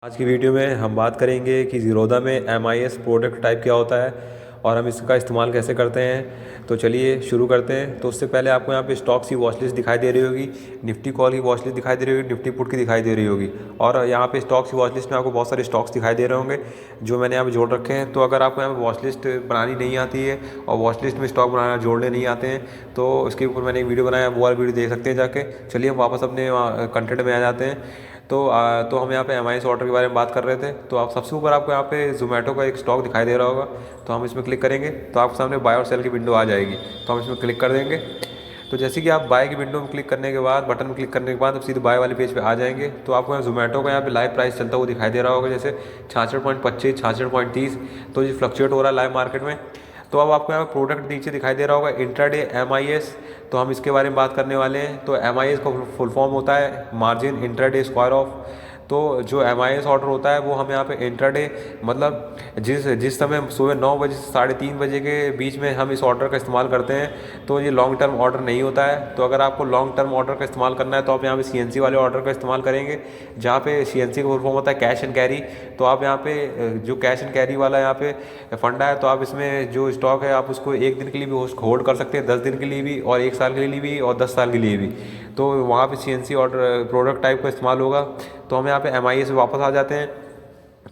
आज की वीडियो में हम बात करेंगे कि ज़ीरोधा में MIS प्रोडक्ट टाइप क्या होता है और हम इसका इस्तेमाल कैसे करते हैं। तो चलिए शुरू करते हैं। तो उससे पहले आपको यहाँ पे स्टॉक्स की वॉच लिस्ट दिखाई दे रही होगी, निफ्टी कॉल की वॉच लिस्ट दिखाई दे रही होगी, निफ्टी पुट की दिखाई दे रही होगी और यहाँ पे स्टॉक्स की वॉच लिस्ट में आपको बहुत सारे स्टॉक्स दिखाई दे रहे होंगे जो मैंने यहाँ पे जोड़ रखे हैं। तो अगर आपको यहाँ पे वॉच लिस्ट बनानी नहीं आती है और वॉच लिस्ट में स्टॉक बनाना जोड़ने नहीं आते हैं तो उसके ऊपर मैंने एक वीडियो बनाया, वो वाला वीडियो देख सकते हैं जाके। चलिए हम वापस अपने कंटेंट में आ जाते हैं। तो हम यहाँ पे MIS ऑर्डर के बारे में बात कर रहे थे। तो आप सबसे ऊपर आपको यहाँ पे जोमेटो का एक स्टॉक दिखाई दे रहा होगा, तो हम इसमें क्लिक करेंगे तो आपके सामने बाय और सेल की विंडो आ जाएगी। तो हम इसमें क्लिक कर देंगे। तो जैसे कि आप बाय की विंडो में क्लिक करने के बाद, बटन में क्लिक करने के बाद आप सीधे बाय वाले पेज पे आ जाएंगे। तो आपको यहाँ जोमेटो का यहाँ पे लाइव प्राइस चलता हुआ दिखाई दे रहा होगा, जैसे 66.25, 66.30। तो ये फ्लक्चुएट हो रहा है लाइव मार्केट में। तो अब आपको यहाँ पे प्रोडक्ट नीचे दिखाई दे रहा होगा इंट्राडे MIS। तो हम इसके बारे में बात करने वाले हैं। तो MIS का फुल फॉर्म होता है मार्जिन इंट्राडे स्क्वायर ऑफ। तो जो MIS ऑर्डर होता है वो हम यहाँ पे इंट्राडे मतलब जिस समय सुबह 9 बजे से 3:30 बजे के बीच में हम इस ऑर्डर का इस्तेमाल करते हैं। तो ये लॉन्ग टर्म ऑर्डर नहीं होता है। तो अगर आपको लॉन्ग टर्म ऑर्डर का इस्तेमाल करना है तो आप यहाँ पे CNC वाले ऑर्डर का इस्तेमाल करेंगे, जहाँ पे CNC का फुल फॉर्म होता है कैश एंड कैरी। तो आप यहाँ पे जो कैश एंड कैरी वाला यहाँ पे फंडा है, तो आप इसमें जो स्टॉक है आप उसको 1 दिन के लिए भी होल्ड कर सकते हैं, 10 दिन के लिए भी और 1 साल के लिए भी और 10 साल के लिए भी। तो वहाँ पे CNC ऑर्डर प्रोडक्ट टाइप का इस्तेमाल होगा। तो हम यहाँ पे MIS में वापस आ जाते हैं।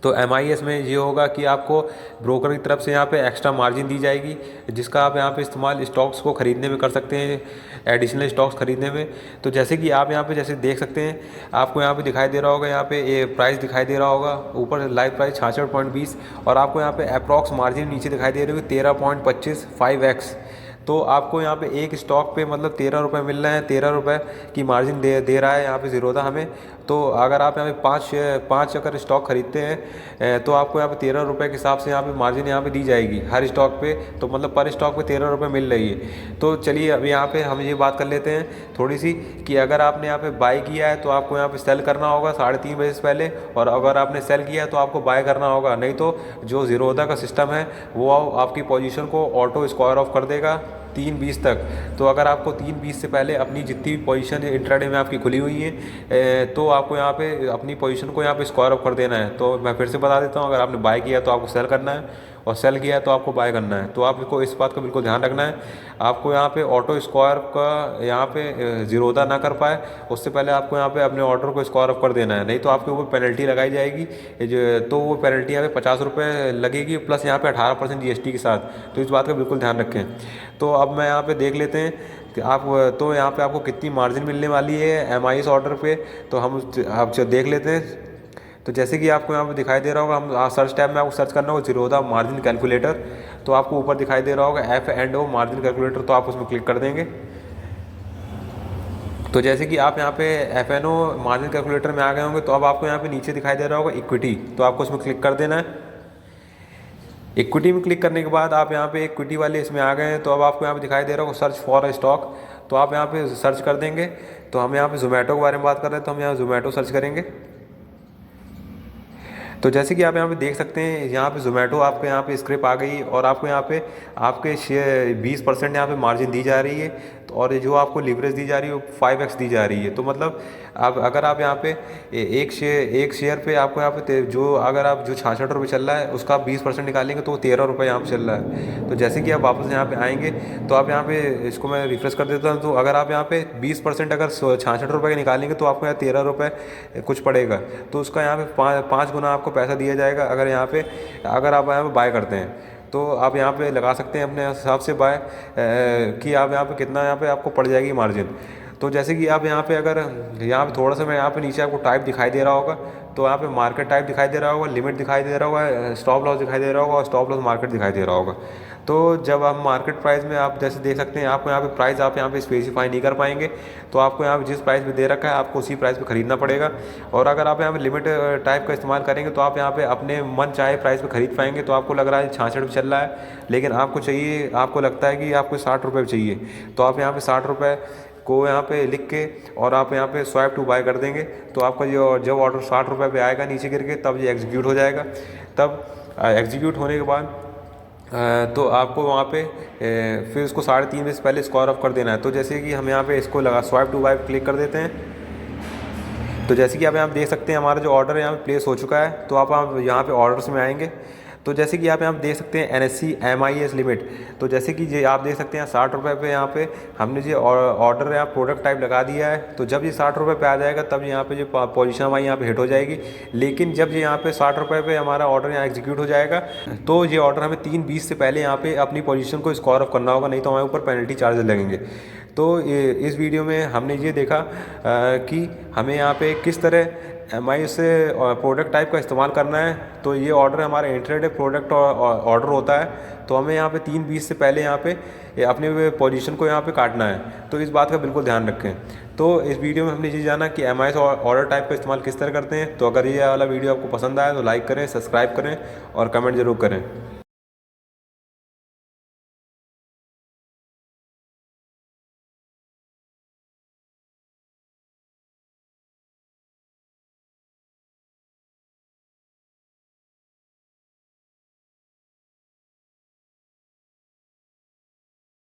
तो MIS में ये होगा कि आपको ब्रोकर की तरफ से यहाँ पे एक्स्ट्रा मार्जिन दी जाएगी, जिसका आप यहाँ पे इस्तेमाल स्टॉक्स को ख़रीदने में कर सकते हैं, एडिशनल स्टॉक्स ख़रीदने में। तो जैसे कि आप यहाँ पे जैसे देख सकते हैं, आपको यहाँ पे दिखाई दे रहा होगा, यहाँ पे ये प्राइस दिखाई दे रहा होगा ऊपर लाइव प्राइस 66.20 और आपको यहाँ पे अप्रॉक्स मार्जिन नीचे दिखाई दे रही होगी 13.25 5x। तो आपको यहाँ पे एक स्टॉक पे मतलब 13 रुपये मिल रहे हैं, 13 रुपये की मार्जिन दे रहा है यहाँ पे ज़ीरोधा हमें। तो अगर आप यहाँ पे पाँच अगर स्टॉक खरीदते हैं तो आपको यहाँ पे 13 रुपये के हिसाब से यहाँ पे मार्जिन यहाँ पे दी जाएगी हर स्टॉक पे। तो मतलब पर स्टॉक पे 13 रुपये मिल रही है। तो चलिए अब यहाँ पे हम ये बात कर लेते हैं थोड़ी सी कि अगर आपने यहाँ पे बाय किया है तो आपको यहाँ पे सेल करना होगा 3:30 बजे से पहले, और अगर आपने सेल किया है तो आपको बाय करना होगा। नहीं तो जो ज़ीरोधा का सिस्टम है वो आपकी पोजीशन को ऑटो स्क्वायर ऑफ कर देगा 3:20 तक। तो अगर आपको 3:20 से पहले अपनी जितनी भी पोजीशन इंट्राडे में आपकी खुली हुई है तो आपको यहाँ पे अपनी पोजीशन को यहाँ पे स्क्वायर ऑफ कर देना है। तो मैं फिर से बता देता हूँ, अगर आपने बाय किया तो आपको सेल करना है और सेल किया है तो आपको बाय करना है। तो आपको इस बात का बिल्कुल ध्यान रखना है। आपको यहाँ पे ऑटो स्क्वायर का यहाँ पे ज़ीरोधा ना कर पाए उससे पहले आपको यहाँ पे अपने ऑर्डर को स्क्वायर ऑफ कर देना है, नहीं तो आपके ऊपर पेनल्टी लगाई जाएगी। तो वो पेनल्टी यहाँ पे 50 रुपये लगेगी प्लस यहाँ पे 18% GST के साथ। तो इस बात का बिल्कुल ध्यान रखें। तो अब मैं यहाँ पे देख लेते हैं कि तो यहाँ पे आपको कितनी मार्जिन मिलने वाली है MIS ऑर्डर पे। तो हम आप देख लेते हैं। तो जैसे कि आपको यहाँ पे दिखाई दे रहा होगा, हम सर्च टैब में आपको सर्च करना होगा ज़ीरोधा मार्जिन कैलकुलेटर। तो आपको ऊपर दिखाई दे रहा होगा F&O मार्जिन कैलकुलेटर, तो आप उसमें क्लिक कर देंगे। तो जैसे कि आप यहाँ पे F&O मार्जिन कैलकुलेटर में आ गए होंगे तो अब आपको यहाँ पे नीचे दिखाई दे रहा होगा इक्विटी, तो आपको उसमें क्लिक कर देना है। इक्विटी में क्लिक करने के बाद आप यहाँ पे इक्विटी वाले इसमें आ गए हैं। तो अब आपको यहाँ पे दिखाई दे रहा होगा सर्च फॉर अ स्टॉक, तो आप यहाँ पे सर्च कर देंगे। तो हम यहाँ पे जोमेटो के बारे में बात कर रहे हैं तो हम यहाँ जोमेटो सर्च करेंगे। तो जैसे कि आप यहाँ पे देख सकते हैं, यहाँ पे जोमेटो आपको यहाँ पे स्क्रिप आ गई और आपको यहाँ पे आपके शेयर 20% यहाँ पे मार्जिन दी जा रही है। तो और जो आपको लिवरेज दी जा रही है वो 5x दी जा रही है। तो मतलब अब अगर आप यहाँ पे एक शेयर पे आपको यहाँ पे जो अगर आप जो 66 रुपये चल रहा है उसका आप 20% निकालेंगे तो 13 रुपये यहाँ पे चल रहा है। तो जैसे कि आप वापस यहाँ पे आएंगे तो आप यहाँ पे इसको मैं रिफ्रेश कर देता हूँ। तो अगर आप यहाँ पे 20% अगर 66 रुपये के निकालेंगे तो आपको यहाँ 13 रुपये कुछ पड़ेगा। तो उसका यहाँ पे 5 गुना आपको पैसा दिया जाएगा अगर आप यहाँ पे बाय करते हैं। तो आप यहाँ पे लगा सकते हैं अपने हिसाब से बाय कि आप यहाँ पे कितना यहाँ पे आपको पड़ जाएगी मार्जिन। तो जैसे कि आप यहाँ पे अगर यहाँ पे थोड़ा सा मैं यहाँ पे नीचे आपको टाइप दिखाई दे रहा होगा, तो यहाँ पे मार्केट टाइप दिखाई दे रहा होगा, लिमिट दिखाई दे रहा होगा, स्टॉप लॉस दिखाई दे रहा होगा और स्टॉप लॉस मार्केट दिखाई दे रहा होगा। तो जब आप मार्केट प्राइस में आप जैसे देख सकते हैं, आपको यहाँ पे प्राइस आप यहाँ पे स्पेसिफाई नहीं कर पाएंगे। तो आपको यहाँ पे जिस प्राइस पे दे रखा है आपको उसी प्राइस पे खरीदना पड़ेगा। और अगर आप यहाँ पे लिमिट टाइप का इस्तेमाल करेंगे तो आप यहाँ पे अपने मन चाहे प्राइस पे खरीद पाएंगे। तो आपको लग रहा है 66 रुपये चल रहा है, लेकिन आपको लगता है कि आपको 60 रुपये चाहिए, तो आप यहाँ पे 60 रुपये को यहाँ पे लिख के और आप यहाँ पे स्वाइप टू बाय कर देंगे। तो आपका जब ऑर्डर 60 रुपये पे आएगा नीचे गिर के, तब ये एग्जीक्यूट हो जाएगा। तब एग्जीक्यूट होने के बाद तो आपको वहाँ पे फिर उसको 3:30 बजे से पहले स्क्वायर ऑफ कर देना है। तो जैसे कि हम यहाँ पे इसको लगा स्वाइप टू बाय क्लिक कर देते हैं। तो जैसे कि आप यहाँ देख सकते हैं हमारा जो ऑर्डर यहाँ पे प्लेस हो चुका है। तो आप यहाँ पे ऑर्डर्स में आएंगे तो जैसे कि आप यहाँ देख सकते हैं NSE MIS लिमिट। तो जैसे कि ये आप देख सकते हैं 60 रुपये पे यहाँ पे हमने जो ऑर्डर यहाँ प्रोडक्ट टाइप लगा दिया है। तो जब ये 60 रुपये पे आ जाएगा तब यहाँ पे जो पोजीशन हमारी यहाँ पे हिट हो जाएगी। लेकिन जब ये यहाँ पे 60 रुपये पे हमारा ऑर्डर यहाँ एग्जीक्यूट हो जाएगा तो ये ऑर्डर हमें 3:20 से पहले यहाँ पे अपनी पोजीशन को स्कोर ऑफ करना होगा, नहीं तो हमारे ऊपर पेनल्टी चार्जेस लगेंगे। तो इस वीडियो में हमने ये देखा कि हमें यहाँ पे किस तरह MIS से प्रोडक्ट टाइप का इस्तेमाल करना है। तो ये ऑर्डर हमारा इंट्राडे प्रोडक्ट ऑर्डर होता है। तो हमें यहाँ पे 3:20 से पहले यहाँ पे अपने पोजीशन को यहाँ पे काटना है। तो इस बात का बिल्कुल ध्यान रखें। तो इस वीडियो में हमने ये जाना कि MIS ऑर्डर टाइप का इस्तेमाल किस तरह करते हैं। तो अगर ये वाला वीडियो आपको पसंद आया तो लाइक करें, सब्सक्राइब करें और कमेंट ज़रूर करें।